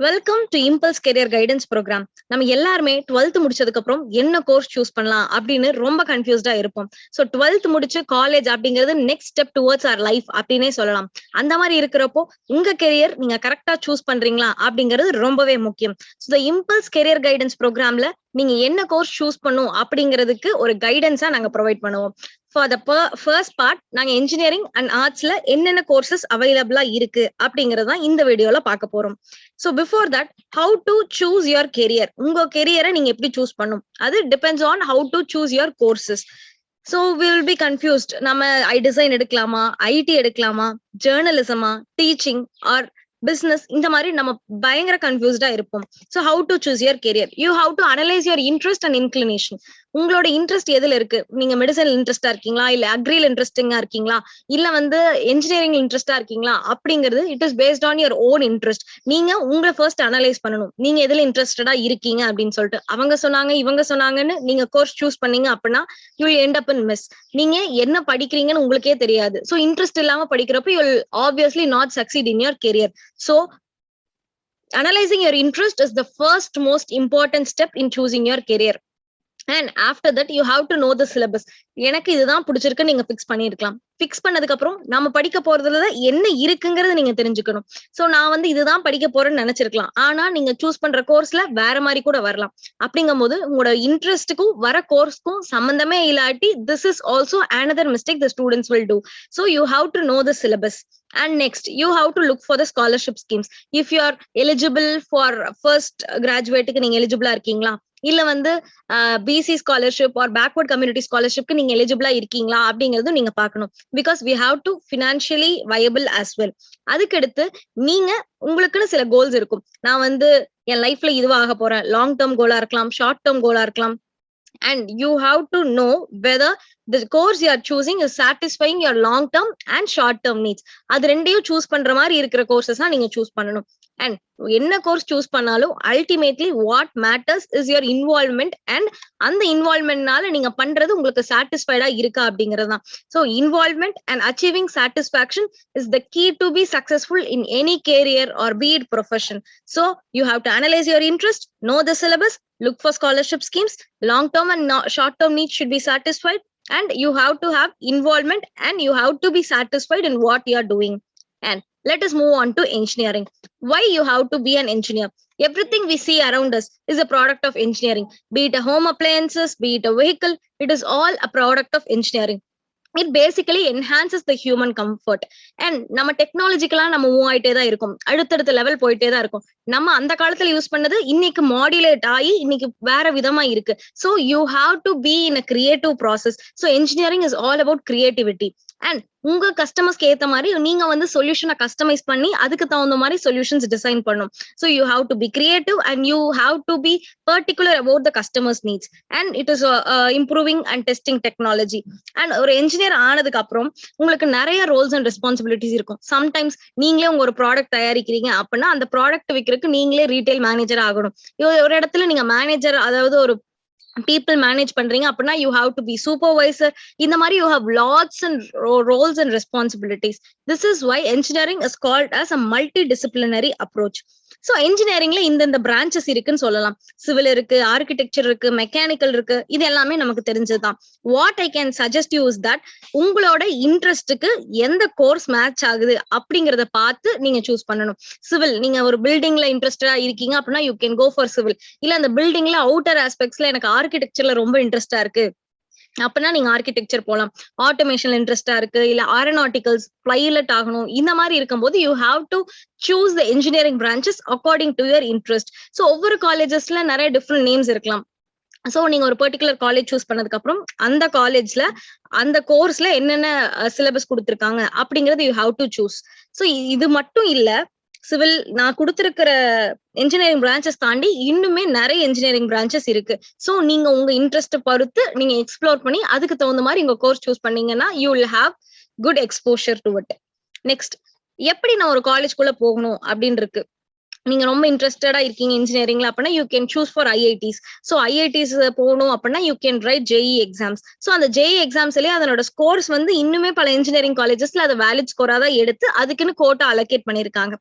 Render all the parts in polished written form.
Welcome to impulse career guidance program. நம்ம எல்லாருமே 12th முடிச்சதுக்கு அப்புறம் என்ன கோர்ஸ் சூஸ் பண்ணலாம் அப்படின்னு ரொம்ப கன்ஃபியூஸ்டா இருப்போம். ஸோ 12th முடிச்சு காலேஜ் அப்படிங்கிறது next step towards our life அப்படின்னே சொல்லலாம். அந்த மாதிரி இருக்கிறப்போ உங்க கெரியர் நீங்க கரெக்டா சூஸ் பண்றீங்களா அப்படிங்கிறது ரொம்பவே முக்கியம். So the impulse career guidance ப்ரோக்ராம்ல நீங்க என்ன கோர்ஸ் சூஸ் பண்ணும் அப்படிங்கிறதுக்கு ஒரு கைடன்ஸா நாங்க ப்ரொவைட் பண்ணுவோம். ஃபார் த ஃபர்ஸ்ட் பார்ட் நாங்க இன்ஜினியரிங் அண்ட் ஆர்ட்ஸ்ல என்னென்ன கோர்சஸ் அவைலபிளா இருக்கு அப்படிங்கறத இந்த வீடியோல பார்க்க போறோம். So before that, how to choose your career, உங்க கெரியரை நீங்க எப்படி சூஸ் பண்ணும், அது depends on how to choose your courses. So will be confused. நம்ம டிசைன் எடுக்கலாமா, ஐடி எடுக்கலாமா, ஜேர்னலிசமா, டீச்சிங் ஆர் பிசினஸ், இந்த மாதிரி நம்ம பயங்கர கன்ஃபியூஸ்டா இருப்போம். So how to choose your career, you have to analyse your interest and inclination. உங்களோட இன்ட்ரெஸ்ட் எதுல இருக்கு? நீங்க மெடிசன் இன்ட்ரெஸ்டா இருக்கீங்களா, இல்ல அக்ரில இன்ட்ரெஸ்டிங்கா இருக்கீங்களா, இல்ல இன்ஜினியரிங் இன்ட்ரெஸ்டா இருக்கீங்களா அப்படிங்கிறது it is based on your own interest. நீங்க உங்களை ஃபர்ஸ்ட் அனலைஸ் பண்ணணும், நீங்க எதுல இன்ட்ரெஸ்டடா இருக்கீங்க அப்படின்னு சொல்லிட்டு. அவங்க சொன்னாங்க இவங்க சொன்னாங்கன்னு நீங்க கோர்ஸ் சூஸ் பண்ணீங்க அப்படின்னா you will end up in miss. நீங்க என்ன படிக்கிறீங்கன்னு உங்களுக்கே தெரியாது. ஸோ இன்ட்ரெஸ்ட் இல்லாம படிக்கிறப்ப you will obviously not succeed in your career. So analyzing your interest is the first most important step in choosing your career. And after that you have to know the syllabus. எனக்கு இதுதான் பிடிச்சிருக்கு நீங்க fix பண்ணிருக்கலாம். Fix பண்ணதுக்கு அப்புறம் நம்ம படிக்க போறதுல என்ன இருக்குங்கிறது நீங்க தெரிஞ்சுக்கணும். சோ நான் இதுதான் படிக்க போறேன்னு நினைச்சிருக்கலாம், ஆனா நீங்க சூஸ் பண்ற கோர்ஸ்ல வேற மாதிரி கூட வரலாம். அப்படிங்கும் போது உங்களோட இன்ட்ரெஸ்டுக்கும் வர கோர்ஸ்க்கும் சம்பந்தமே இல்லாட்டி this is also another mistake the students will do. So you have to know the syllabus. And next you have to look for the scholarship schemes. If you are eligible for first graduate-க்கு நீங்க எலிஜிபிளா இருக்கீங்களா, இல்ல BC scholarship or backward community ஸ்காலர்ஷிப்க்கு நீங்க எலிஜிபிளா இருக்கீங்களா அப்படிங்கறது நீங்க பார்க்கணும். Because we have to financially viable as well. அதுக்கடுத்து நீங்க உங்களுக்குன்னு சில கோல்ஸ் இருக்கும். நான் என் லைஃப்ல இதுவா ஆக போறேன், லாங் டேர்ம் கோலா இருக்கலாம், ஷார்ட் டேர்ம் கோலா இருக்கலாம். And you have to know whether the course you are choosing is satisfying your long term and short term needs. அது ரெண்டையும் சூஸ் பண்ற மாதிரி இருக்கிற கோர்சஸ் தான் நீங்க சூஸ் பண்ணணும். அண்ட் என்ன கோர்ஸ் சூஸ் பண்ணாலும் ultimately what matters is your involvement. And அந்த இன்வால்வ்மெண்ட்னால நீங்க பண்றது உங்களுக்கு சாட்டிஸ்ஃபைடா இருக்கா அப்படிங்கிறது தான். So involvement and achieving satisfaction is the key to be successful in any career or be it profession. ஸோ யூ ஹாவ் டு அனலைஸ் யுவர் இன்ட்ரெஸ்ட், know the syllabus, look for scholarship schemes, long term and short term needs should be satisfied, and you have to have involvement and you have to be satisfied in what you are doing. And let us move on to engineering. Why you have to be an engineer? Everything we see around us is a product of engineering. Be it a home appliances, be it a vehicle, it is all a product of engineering. It basically enhances the human comfort. And நம்ம டெக்னாலஜிக்கலா நம்ம move ஆயிட்டே தான் இருக்கும், அடுத்தடுத்த level போயிட்டே தான் இருக்கும். நம்ம அந்த காலத்துல யூஸ் பண்ணது இன்னைக்கு மாடுலேட் ஆகி இன்னைக்கு வேற விதமா இருக்கு. So you have to be in a creative process. So engineering is all about creativity. And உங்க கஸ்டமர்ஸ்க்கு ஏத்த மாதிரி நீங்க சொல்யூஷனை கஸ்டமைஸ் பண்ணி அதுக்கு தகுந்த மாதிரி சொல்யூஷன்ஸ் டிசைன் பண்ணும். So you have to be creative and you have to be particular about the customers needs. And it is improving and testing technology. And ஒரு என்ஜினியர் ஆனதுக்கு அப்புறம் உங்களுக்கு நிறைய ரோல்ஸ் அண்ட் ரெஸ்பான்சிபிலிட்டிஸ் இருக்கும். சம்டைம்ஸ் நீங்களே உங்க ஒரு ப்ராடக்ட் தயாரிக்கிறீங்க அப்படின்னா அந்த ப்ராடக்ட் விற்கிறதுக்கு நீங்களே ரீட்டைல் மேனேஜர் ஆகணும். ஒரு இடத்துல நீங்க மேனேஜர், அதாவது ஒரு people manage பண்றீங்க அப்படின்னா you have to be supervisor. இந்த மாதிரி you have lots and roles and responsibilities. This is why engineering is called as a multidisciplinary approach. So engineeringல இந்த branches இருக்குன்னு சொல்லலாம். சிவில் இருக்கு, ஆர்கிடெக்சர் இருக்கு, மெக்கானிக்கல் இருக்கு. இது எல்லாமே நமக்கு தெரிஞ்சதுதான். What I can suggest you is that உங்களோட இன்ட்ரெஸ்டுக்கு எந்த கோர்ஸ் மேட்ச் ஆகுது அப்படிங்கறத பார்த்து நீங்க சூஸ் பண்ணணும். சிவில், நீங்க ஒரு பில்டிங்ல இன்ட்ரெஸ்டா இருக்கீங்க அப்படின்னா you can go for civil. இல்ல அந்த பில்டிங்ல அவுட்டர் ஆஸ்பெக்ட்ஸ்ல எனக்கு ஆர்கிடெக்சர்ல ரொம்ப இன்ட்ரெஸ்டா இருக்கு அப்படின்னா நீங்க ஆர்கிடெக்சர் போலாம். ஆட்டோமேஷன் இன்ட்ரெஸ்டா இருக்கு, இல்ல ஏரோநாட்டிக்கல்ஸ், பைலட் ஆகணும், இந்த மாதிரி இருக்கும்போது you have to choose the engineering branches according to your interest. So ஒவ்வொரு காலேஜஸ்ல நிறைய டிஃப்ரெண்ட் நேம்ஸ் இருக்கலாம். சோ நீங்க ஒரு பர்டிகுலர் காலேஜ் சூஸ் பண்ணதுக்கு அப்புறம் அந்த காலேஜ்ல அந்த கோர்ஸ்ல என்னென்ன சிலபஸ் கொடுத்திருக்காங்க அப்படிங்கறது you have to choose. So இது மட்டும் இல்ல, சிவில் நான் கொடுத்திருக்கிற இன்ஜினியரிங் பிரான்ச்சஸ் தாண்டி இன்னுமே நிறைய இன்ஜினியரிங் பிரான்ச்சஸ் இருக்கு. சோ நீங்க உங்க இன்ட்ரெஸ்ட் பொறுத்து நீங்க எக்ஸ்ப்ளோர் பண்ணி அதுக்கு தகுந்த மாதிரி உங்க கோர்ஸ் சூஸ் பண்ணீங்கன்னா you will have good exposure to it. Next, எப்படி நான் ஒரு காலேஜ்குள்ள போகணும் அப்படின்னு இருக்கு. நீங்க ரொம்ப இன்ட்ரெஸ்டடா இருக்கீங்க இன்ஜினியரிங்ல அப்படின்னா you can choose for IITs. So IITs போகணும் அப்படின்னா you can write JEE exams. So அந்த ஜேஇ எக்ஸாம்ஸ்லயே அதனோட ஸ்கோர்ஸ் வந்து இன்னுமே பல இன்ஜினியரிங் காலேஜஸ்ல அதை வேலிட் ஸ்கோரா தான் எடுத்து அதுக்குன்னு கோட்டா அலோகேட் பண்ணிருக்காங்க.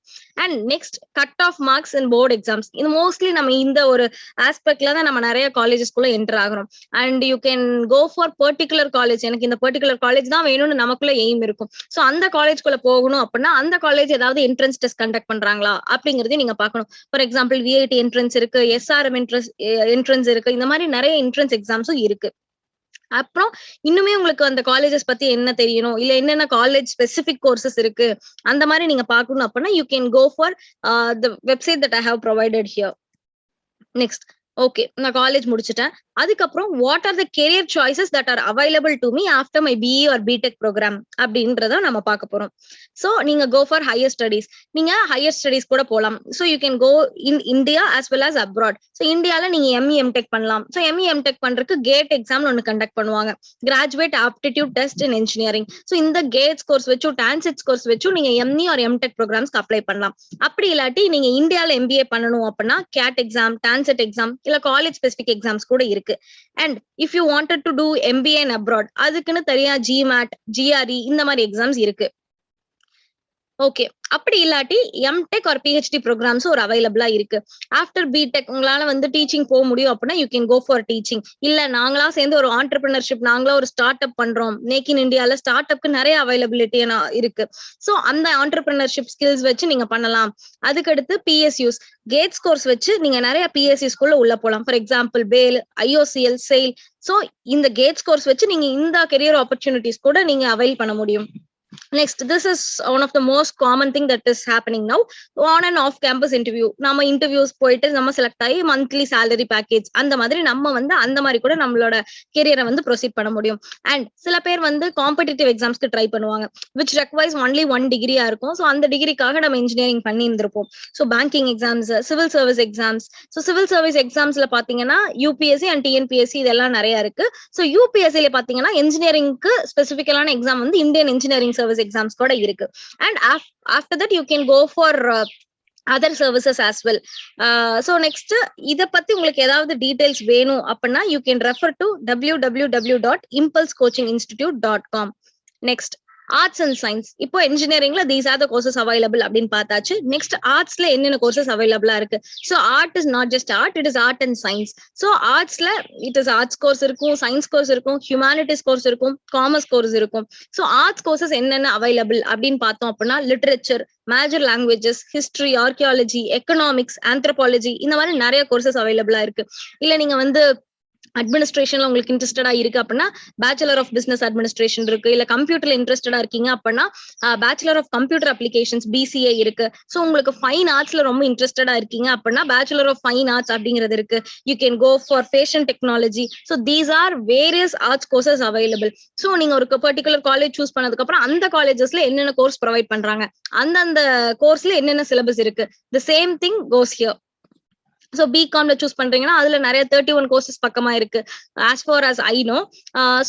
And next cut off marks in board exams. இது மோஸ்ட்லி நம்ம இந்த ஒரு ஆஸ்பெக்ட்ல தான் நம்ம நிறைய காலேஜஸ்குள்ள என்டர் ஆகிறோம். And you can go for particular college. எனக்கு இந்த பர்டிகுலர் காலேஜ் தான் வேணும்னு நமக்குள்ள எய்ம் இருக்கும். ஸோ அந்த காலேஜ்குள்ள போகணும் அப்படின்னா அந்த காலேஜ் ஏதாவது என்ட்ரன்ஸ் டெஸ்ட் கண்டக்ட் பண்றாங்களா அப்படிங்கறதையும் நீங்க பார்க்கணும். ஃபார் எக்ஸாம்பிள் விஐடி என்ட்ரன்ஸ் இருக்கு, எஸ்ஆர்எம் என்ட்ரன்ஸ் இருக்கு, இந்த மாதிரி நிறைய என்ட்ரன்ஸ் எக்ஸாம்ஸும் இருக்கு. அப்புறம் இன்னுமே உங்களுக்கு அந்த காலேஜஸ் பத்தி என்ன தெரியணும், இல்ல என்னென்ன காலேஜ் ஸ்பெசிபிக் கோர்சஸ் இருக்கு அந்த மாதிரி நீங்க பார்க்கணும் அப்படின்னா you can go for the website that I have provided here. Next okay, நான் காலேஜ் முடிச்சிட்டேன். அதுக்கப்புறம் what are the career choices that are available to me after my BE or BTech program அப்படின்றத நம்ம பார்க்க போறோம். ஸோ நீங்க go for higher studies. நீங்க higher studies கூட போகலாம். So you can go in India as well as abroad. So இந்தியால நீங்க எம்இ எம்டெக் பண்ணலாம். ஸோ எம்இ எம்டெக் பண்றதுக்கு கேட் எக்ஸாம் ஒன்று கண்டக்ட் பண்ணுவாங்க, graduate aptitude test in engineering. So இந்த கேட்ஸ் கோர்ஸ் வச்சு டான்செட்ஸ் கோர்ஸ் வச்சு நீங்க எம்இ ஆர் எம்டெக் ப்ரோக்ராம்ஸ்க்கு அப்ளை பண்ணலாம். அப்படி இல்லாட்டி நீங்க இந்தியால எம்பிஏ பண்ணணும் அப்படின்னா கேட் எக்ஸாம், டான்செட் எக்ஸாம், இல்ல காலேஜ் ஸ்பெசிபிக் எக்ஸாம்ஸ் கூட இருக்கு. And if you wanted to do MBA in abroad, அதுக்குன்னு தனியா ஜிமேட், ஜிஆர்இ இந்த மாதிரி எக்ஸாம்ஸ் இருக்கு. ஓகே, அப்படி இல்லாட்டி எம்டெக் ஆர் பிஹெச்டி ப்ரோக்ராம்ஸ் ஒரு அவைலபிளா இருக்கு. ஆஃப்டர் பிடெக் உங்களால வந்து டீச்சிங் போக முடியும் அப்படின்னா you can go for teaching. இல்ல நாங்களா சேர்ந்து ஒரு ஆண்டர்பிரினர்ஷிப், நாங்களா ஒரு ஸ்டார்ட் அப் பண்றோம், மேக் இன் இந்தியால ஸ்டார்ட் அப்க்கு நிறைய அவைலபிலிட்டி இருக்கு. ஸோ அந்த ஆண்டர்பிரினர்ஷிப் ஸ்கில்ஸ் வச்சு நீங்க பண்ணலாம். அதுக்கடுத்து பிஎஸ்யூஸ், கேட்ஸ் கோர்ஸ் வச்சு நீங்க நிறைய பிஎஸ்யூஸ்குள்ள உள்ள போகலாம். ஃபார் எக்ஸாம்பிள் பேல், ஐஓசிஎல், செயில். ஸோ இந்த கேட்ஸ் கோர்ஸ் வச்சு நீங்க இந்த கெரியர் ஆப்பர்ச்சுனிட்டிஸ் கூட நீங்க அவைல் பண்ண முடியும். Next, this is one of the most common thing that is happening now. On and off campus interview. நம்ம இன்டர்வியூஸ் போயிட்டு நம்ம செலக்ட் ஆகி மந்த்லி salary பேக்கேஜ் அந்த மாதிரி நம்ம வந்து அந்த மாதிரி கூட நம்மளோட கெரியரை வந்து ப்ரொசீட் பண்ண முடியும். அண்ட் சில பேர் வந்து காம்படிட்டிவ் எக்ஸாம்ஸ்க்கு ட்ரை பண்ணுவாங்க, which requires only 1 டிகிரியா இருக்கும். ஸோ அந்த டிகிரிக்காக நம்ம இன்ஜினியரிங் பண்ணி இருந்திருப்போம். So banking exams, civil service exams. So civil service எக்ஸாம்ஸ்ல பாத்தீங்கன்னா யூபிஎஸ்சி அண்ட் டிஎன்பிஎஸ்சி இதெல்லாம் நிறைய இருக்கு. ஸோ யூபிஎஸ்சில பாத்தீங்கன்னா இன்ஜினியரிங்க்கு ஸ்பெசிபிக்கலான எக்ஸாம் வந்து இந்தியன் இன்ஜினியரிங் சர்வீஸ் எக்ஸாம்ஸ் கூட இருக்கு. And after that you can go for other services as well. So next இத பத்தி உங்களுக்கு ஏதாவது டீடைல்ஸ் வேணும் அப்படின்னா you can refer to www.impulsecoachinginstitute.com. next arts and science. இப்போ இன்ஜினியரிங்ல these are the courses available அப்படின்னு பார்த்தாச்சு. நெக்ஸ்ட் ஆர்ட்ஸ்ல என்னென்ன கோர்சஸ் அவைலபிளா இருக்கு. So art is not just art, it is art and science. So ஆர்ட்ஸ்ல இட் இஸ் ஆர்ட்ஸ் கோர்ஸ் இருக்கும், சயின்ஸ் கோர்ஸ் இருக்கும், ஹியூமானிட்டிஸ் கோர்ஸ் இருக்கும், காமர்ஸ் கோர்ஸ் இருக்கும். ஸோ ஆர்ட்ஸ் கோர்சஸ் என்னென்ன அவைலபிள் அப்படின்னு பார்த்தோம் அப்படின்னா literature, major languages, history, archaeology, economics, anthropology இந்த மாதிரி நிறைய கோர்சஸ் அவைலபிளா இருக்கு. இல்ல நீங்க வந்து அட்மினிஸ்ட்ரேஷன்ல உங்களுக்கு இன்ட்ரெஸ்டடா இருக்கு அப்படின்னா பேச்சுலர் ஆஃப் பிசினஸ் அட்மினிஸ்ட்ரேஷன் இருக்கு. இல்ல கம்ப்யூட்டர்ல இன்ட்ரெஸ்டடா இருக்கீங்க அப்படின்னா bachelor of computer applications BCA இருக்கு. ஸோ உங்களுக்கு ஃபைன் ஆர்ட்ஸ்ல ரொம்ப இன்ட்ரெஸ்டடா இருக்கீங்க அப்படின்னா பேச்சுலர் ஆஃப் ஃபைன் ஆர்ட்ஸ் அப்படிங்கிறது இருக்கு. You can go for fashion technology. So these are various arts courses available. So நீங்க ஒரு பர்டிகுலர் காலேஜ் சூஸ் பண்ணதுக்கு அப்புறம் அந்த காலேஜஸ்ல என்னென்ன கோர்ஸ் ப்ரொவைட் பண்றாங்க, அந்தந்த கோர்ஸ்ல என்னென்ன சிலபஸ் இருக்கு, the same thing goes here. So பிகாம்ல சூஸ் பண்றீங்கன்னா அதுல நிறைய 31 கோர்சஸ் பக்கமா இருக்கு as far as I know.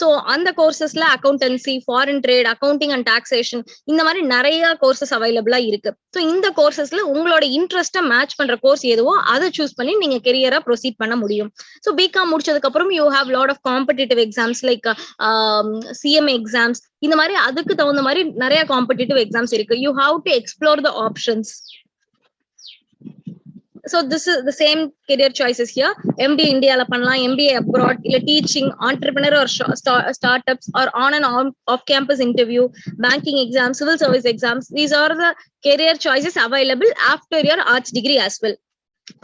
So அந்த கோர்சஸ்ல accountancy, foreign trade, accounting and taxation இந்த மாதிரி நிறைய கோர்சஸ் அவைலபிளா இருக்கு. ஸோ இந்த கோர்சஸ்ல உங்களோட இன்ட்ரெஸ்ட்டை மேட்ச் பண்ற கோர்ஸ் எதுவோ அதை சூஸ் பண்ணி நீங்க கெரியரா ப்ரொசீட் பண்ண முடியும். ஸோ பிகாம் முடிச்சதுக்கு அப்புறம் you have lot of competitive exams like CMA exams இந்த மாதிரி அதுக்கு தகுந்த மாதிரி நிறைய காம்படிட்டிவ் எக்ஸாம்ஸ் இருக்கு. You have to explore the options. So this is the same career choices here. MBA India பண்ணலாம், MBA abroad, இல்ல teaching, entrepreneur or startups, or on and off campus interview, banking exams, civil service exams. These are the career choices available after your arts degree as well.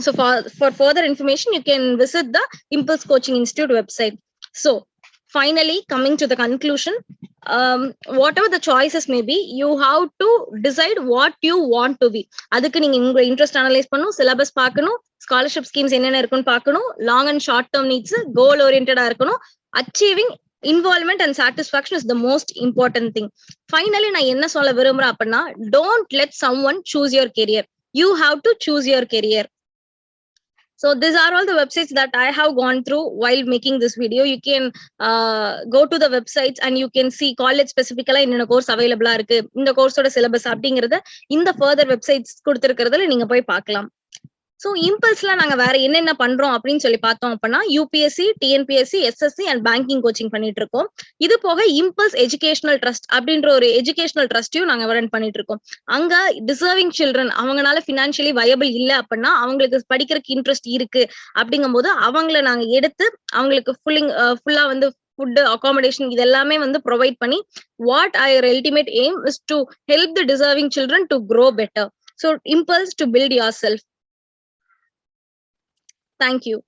So for further information you can visit the Impulse Coaching Institute website. So finally coming to the conclusion, whatever the choices may be, you have to decide what you want to be. அதுக்கு நீங்க உங்க interest analyse பண்ணணும், syllabus பார்க்கணும், scholarship schemes என்னென்ன இருக்குன்னு பார்க்கணும், long and short term needs, goal ஓரியன்டா இருக்கணும். Achieving involvement and satisfaction is the most important thing. Finally நான் என்ன சொல்ல விரும்புறேன் அப்படின்னா, don't let someone choose your career. You have to choose your career. So these are all the websites that I have gone through while making this video. You can go to the websites and you can see college specifically என்னென்ன course available இருக்கு, இந்த course ஓட syllabus அப்படிங்கறத இந்த further websites கொடுத்திருக்கிறதுல நீங்க போய் பார்க்கலாம். So இம்பல்ஸ்ல நாங்க வேற என்னென்ன பண்றோம் அப்படின்னு சொல்லி பார்த்தோம் அப்படின்னா UPSC, TNPSC, SSC and banking coaching பண்ணிட்டு இருக்கோம். இது போக இம்பல்ஸ் எஜுகேஷனல் ட்ரஸ்ட் அப்படின்ற ஒரு எஜுகேஷனல் ட்ரஸ்டையும் நாங்க ரன் பண்ணிட்டு இருக்கோம். அங்க டிசர்விங் சில்ட்ரன் அவங்களால பினான்சியலி வயபிள் இல்ல அப்படின்னா அவங்களுக்கு படிக்கிறதுக்கு இன்ட்ரெஸ்ட் இருக்கு அப்படிங்கும் போது அவங்கள நாங்க எடுத்து அவங்களுக்கு ஃபுல்லா வந்து ஃபுட், அகாமடேஷன் இது எல்லாமே வந்து ப்ரொவைட் பண்ணி what our ultimate aim is to help the deserving children to grow better. So impulse to build yourself. Thank you.